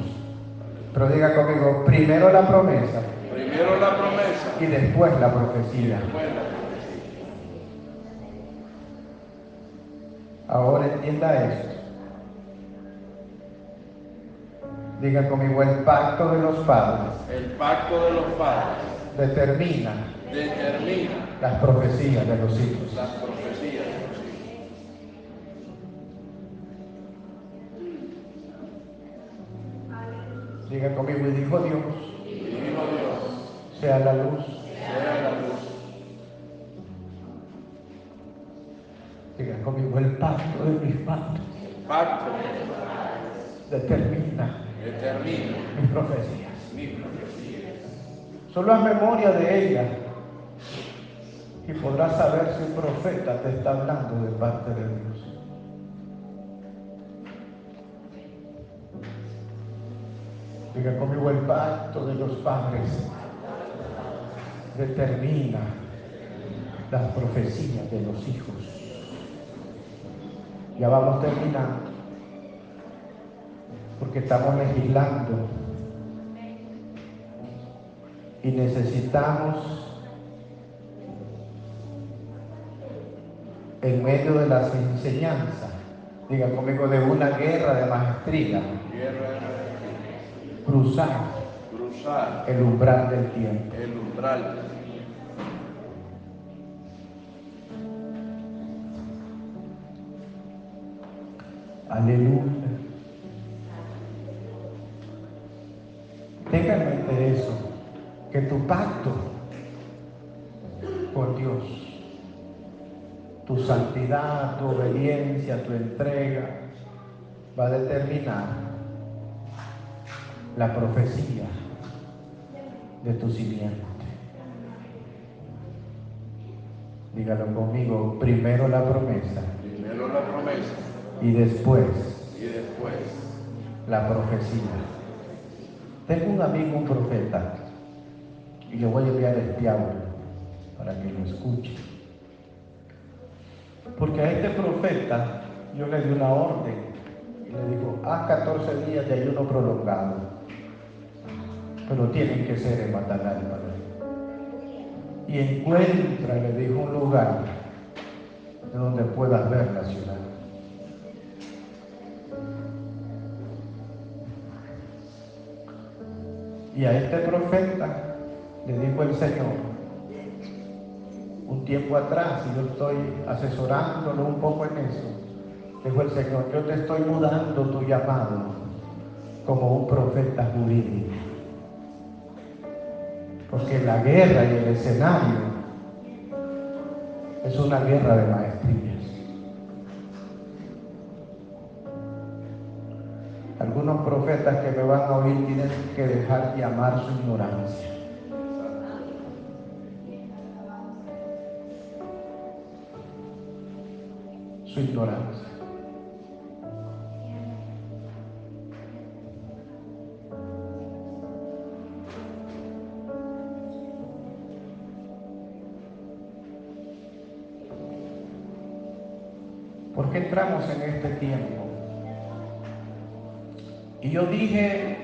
Pero diga conmigo, primero la promesa y después la profecía. Ahora entienda esto. Diga conmigo, el pacto de los padres. El pacto de los padres Determina las profecías de los hijos. las profecías de los hijos. Diga conmigo, y dijo Dios, sea la luz. Diga conmigo, el pacto de mis padres Pacto determina determina mis profecías. mi profecía. Solo haz memoria de ella y podrás saber si un profeta te está hablando de parte de Dios. Diga conmigo, el pacto de los padres determina las profecías de los hijos. Ya vamos terminando, porque estamos legislando y necesitamos, en medio de las enseñanzas, diga conmigo, de una guerra de maestría, cruzar el umbral del tiempo. El umbral. Aleluya. Tenga en mente eso, que tu pacto con Dios, tu santidad, tu obediencia, tu entrega, va a determinar la profecía de tu simiente. Dígalo conmigo, primero la promesa. Primero la promesa. Y después la profecía. Tengo un amigo, un profeta, y le voy a enviar este audio para que lo escuche. Porque a este profeta yo le di una orden y le digo, haz 14 días de ayuno prolongado, pero tienen que ser en Matagalpa. Y encuentra, le dijo, un lugar de donde puedas ver la ciudad. Y a este profeta le dijo el Señor, un tiempo atrás, y yo estoy asesorándolo un poco en eso, dijo el Señor, yo te estoy mudando tu llamado como un profeta jurídico. Porque la guerra y el escenario es una guerra de maestrías. Algunos profetas que me van a oír tienen que dejar de amar su ignorancia. Su ignorancia. ¿Por qué entramos en este tiempo? Y yo dije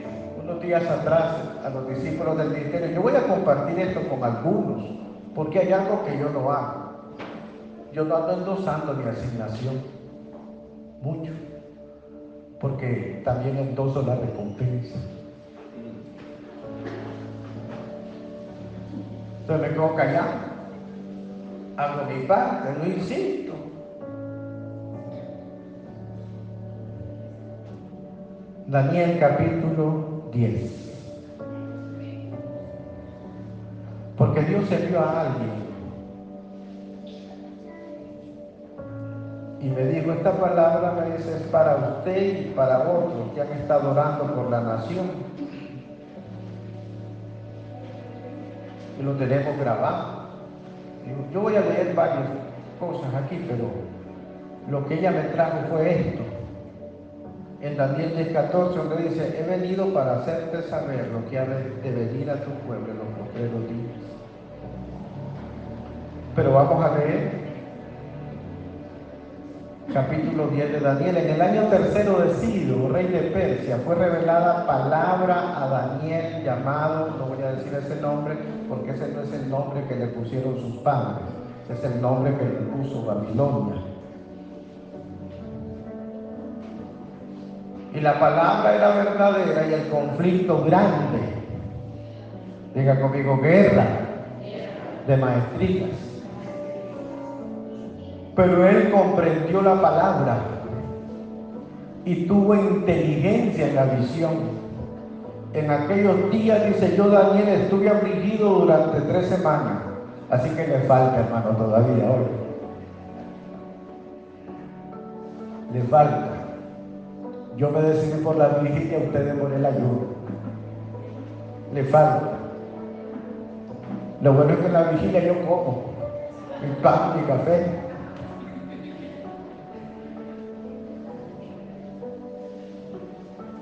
unos días atrás a los discípulos del ministerio, yo voy a compartir esto con algunos, porque hay algo que yo no hago. Yo no ando endosando mi asignación, mucho, porque también endoso la recompensa. Entonces me quedo callado, hago mi parte, no insisto. Daniel capítulo 10. Porque Dios envió a alguien y me dijo, esta palabra me dice es para usted y para otros que han estado orando por la nación. Y lo tenemos grabado. Yo voy a leer varias cosas aquí, pero lo que ella me trajo fue esto. En Daniel 10:14, donde dice, he venido para hacerte saber lo que ha de venir a tu pueblo en los postreros días. Pero vamos a leer capítulo 10 de Daniel. En el año tercero de Ciro, rey de Persia, fue revelada palabra a Daniel llamado, no voy a decir ese nombre, porque ese no es el nombre que le pusieron sus padres, es el nombre que le puso Babilonia. Y la palabra era verdadera y el conflicto grande. Diga conmigo, guerra de maestrías. Pero él comprendió la palabra y tuvo inteligencia en la visión. En aquellos días, dice, yo Daniel estuve afligido durante 3 semanas. Así que le falta, hermano, todavía hoy. Le falta. Yo me decidí por la vigilia, ustedes por el ayuno. Le falta. Lo bueno es que en la vigilia yo como. Ni pan, ni café.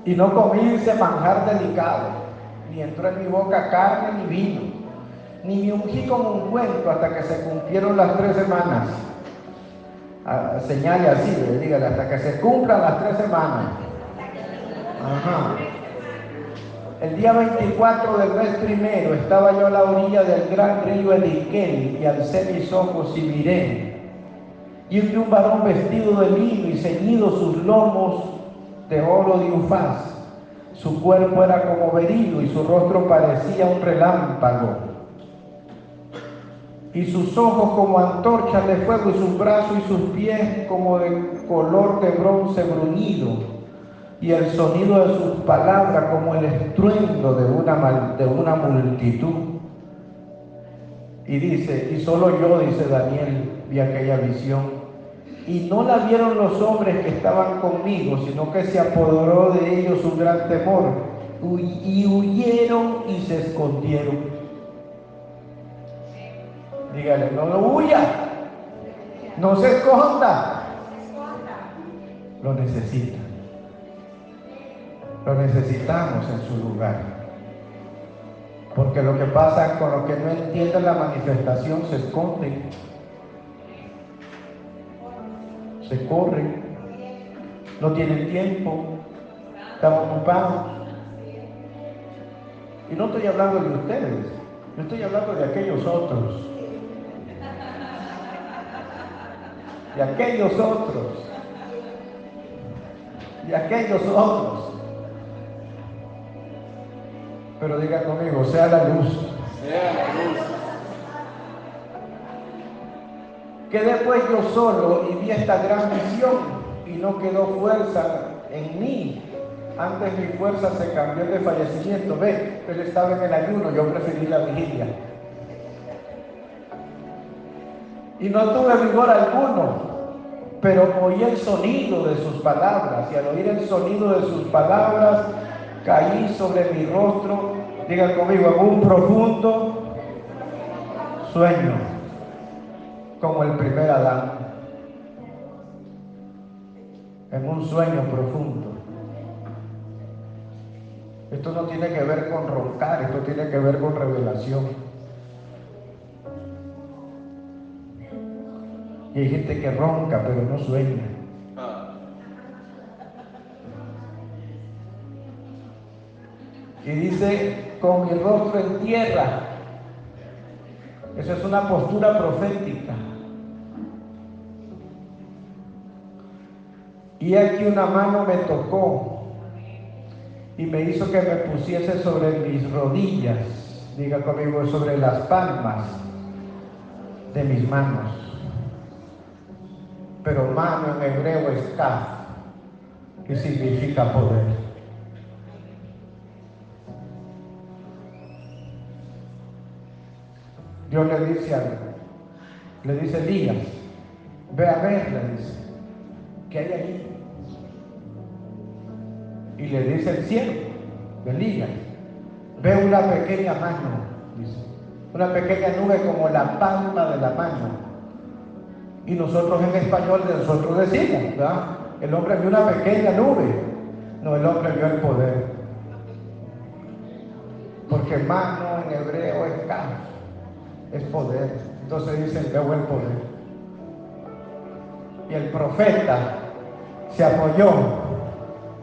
Y no comí ese manjar delicado, ni entró en mi boca carne ni vino, ni me ungí con ungüento hasta que se cumplieron las 3 semanas. Señale así, dígale, hasta que se cumplan las 3 semanas. Ajá. El día 24 del mes primero estaba yo a la orilla del gran río Eliquel y alcé mis ojos y miré. Y vi un varón vestido de lino y ceñidos sus lomos de oro de Ufaz. Su cuerpo era como berilo y su rostro parecía un relámpago. Y sus ojos como antorchas de fuego y sus brazos y sus pies como de color de bronce bruñido. Y el sonido de sus palabras como el estruendo de una multitud. Y dice, y solo yo, dice Daniel, vi aquella visión. Y no la vieron los hombres que estaban conmigo, sino que se apoderó de ellos un gran temor. Y huyeron y se escondieron. Dígale, no huya, no se esconda. Lo necesita. Lo necesitamos en su lugar. Porque lo que pasa con los que no entienden la manifestación se esconden, se corren, no tienen tiempo, están ocupados. Y no estoy hablando de ustedes, yo estoy hablando de aquellos otros. De aquellos otros. De aquellos otros. Pero diga conmigo, sea la luz. Sea la luz. Quedé pues yo solo y vi esta gran visión y no quedó fuerza en mí. Antes mi fuerza se cambió de fallecimiento. Ve, él estaba en el ayuno, yo preferí la vigilia. Y no tuve vigor alguno, pero oí el sonido de sus palabras, y al oír el sonido de sus palabras, caí sobre mi rostro, diga conmigo, en un profundo sueño, como el primer Adán, en un sueño profundo. Esto no tiene que ver con roncar, esto tiene que ver con revelación. Y hay gente que ronca, pero no sueña. Y dice, con mi rostro en tierra. Esa es una postura profética. Y aquí una mano me tocó y me hizo que me pusiese sobre mis rodillas, diga conmigo, sobre las palmas de mis manos. Pero mano en hebreo es kaf, que significa poder. Dios le dice algo, le dice Elías, ve a ver, le dice, ¿qué hay ahí? Y le dice el siervo de Elías, ve una pequeña mano, dice, una pequeña nube como la palma de la mano. Y nosotros en español nosotros decimos, ¿verdad? El hombre vio una pequeña nube, no, el hombre vio el poder. Porque mano en hebreo es kaf, es poder. Entonces dicen, veo el poder. Y el profeta se apoyó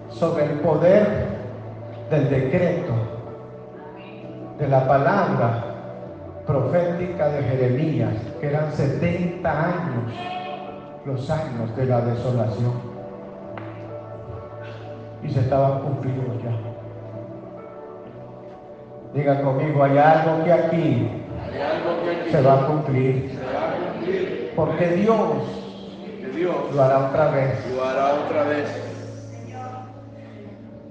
sobre el poder del decreto, de la palabra profética de Jeremías, que eran 70 años, los años de la desolación, y se estaban cumpliendo ya. Diga conmigo, hay algo que aquí se va a cumplir, porque Dios lo hará otra vez.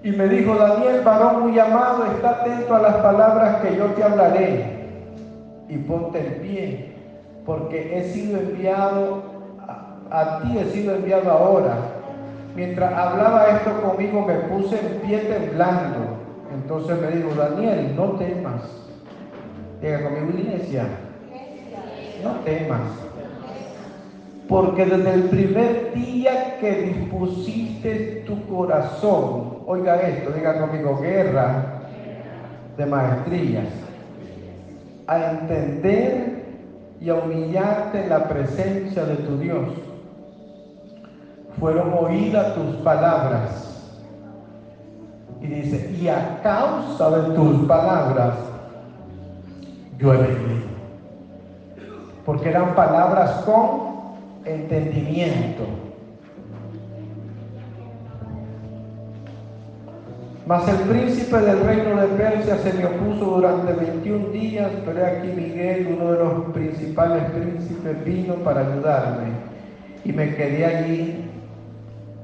Y me dijo, Daniel, varón muy amado, está atento a las palabras que yo te hablaré y ponte en pie, porque he sido enviado, a ti he sido enviado ahora. Mientras hablaba esto conmigo, me puse en pie temblando. Entonces me dijo, Daniel, no temas. Diga conmigo, iglesia, no temas. porque desde el primer día que dispusiste tu corazón, oiga esto, diga conmigo, guerra de maestrías, a entender y a humillarte en la presencia de tu Dios, fueron oídas tus palabras. Y dice, y a causa de tus palabras, yo he venido. Porque eran palabras con entendimiento. Mas el príncipe del reino de Persia se me opuso durante 21 días, pero he aquí Miguel, uno de los principales príncipes, vino para ayudarme. Y me quedé allí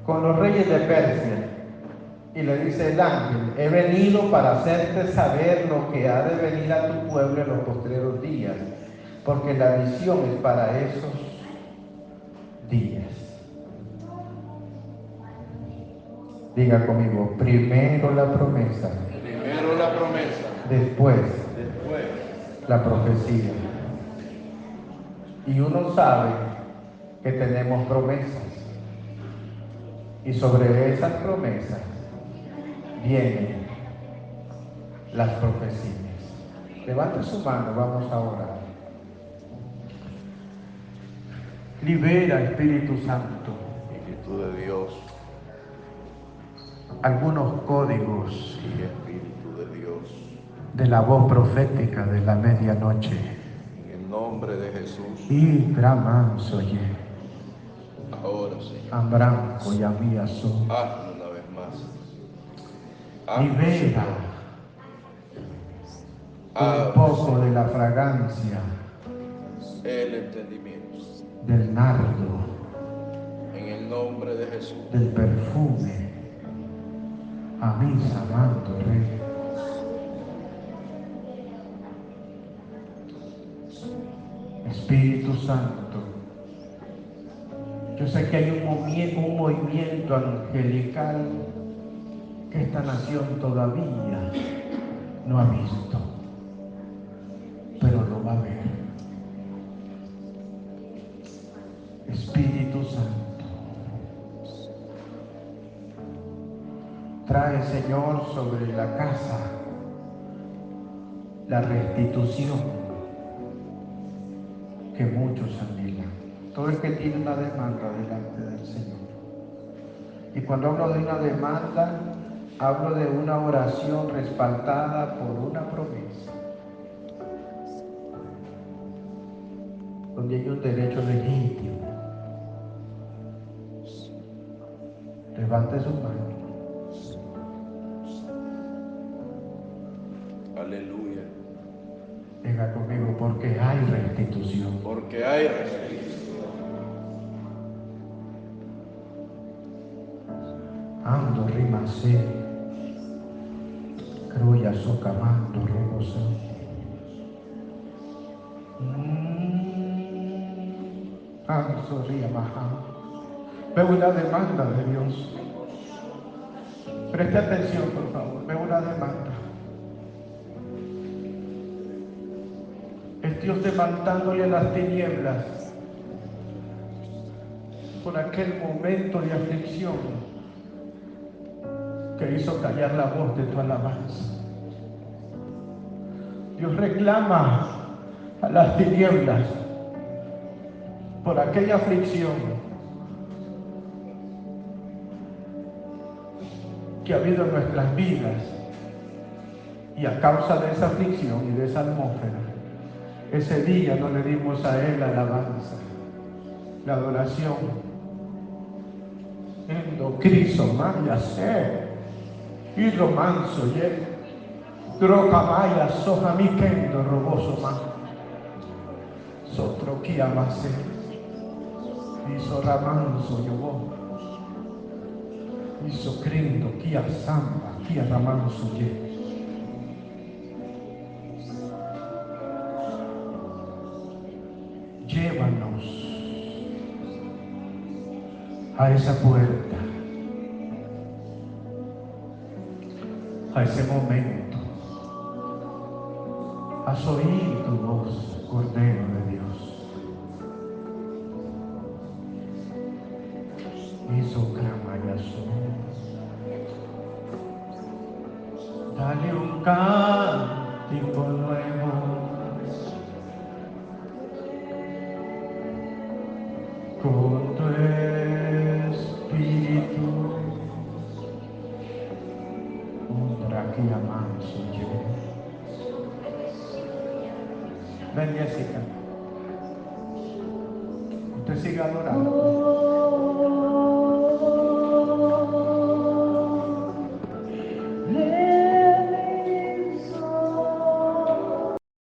con los reyes de Persia. Y le dice el ángel, he venido para hacerte saber lo que ha de venir a tu pueblo en los postreros días, porque la visión es para esos días. Diga conmigo, primero la promesa. Primero la promesa. Después Después la profecía. Y uno sabe que tenemos promesas. Y sobre esas promesas vienen las profecías. Levante su mano, vamos a orar. Libera, Espíritu Santo, Espíritu de Dios. algunos códigos Sí, Espíritu de Dios. de la voz profética de la medianoche. En el nombre de Jesús. Y Brahman soye, Ahora, Señor. Ambranco y Amiaso. Hazlo una vez más. Hazlo, Libera Señor. un poco de la fragancia El entendimiento. del nardo, En el nombre de Jesús. del perfume. A mí, amando Rey. Espíritu Santo, yo sé que hay un movimiento angelical que esta nación todavía no ha visto, pero lo va a ver. Espíritu Santo, trae, Señor, sobre la casa la restitución que muchos anhelan. Todo el que tiene una demanda delante del Señor. Y cuando hablo de una demanda, hablo de una oración respaldada por una promesa, donde hay un derecho legítimo. Levante su mano. Aleluya. Diga conmigo, porque hay restitución. Porque hay restitución. Ando rimase, cruya socamando robosa. Ando ría baja. Veo una demanda de Dios. Preste atención, por favor. Veo una demanda. Es Dios levantándole a las tinieblas por aquel momento de aflicción que hizo callar la voz de tu alabanza. Dios reclama a las tinieblas por aquella aflicción que ha habido en nuestras vidas, y a causa de esa aflicción y de esa atmósfera, ese día no le dimos a Él la alabanza, la adoración. Endo Cristo Maya se y romanzo ye troca maya soja mi kendo roboso ma sotro kia mase hizo ramanzo yobo hizo crendo kia samba kia ramanzo ye. Llévanos a esa puerta, a ese momento. Haz oír tu voz, Cordero de Dios. Sukramayasu. Dale un cántico nuevo. Con tu espíritu. Ven, Jessica. Usted sigue adorando.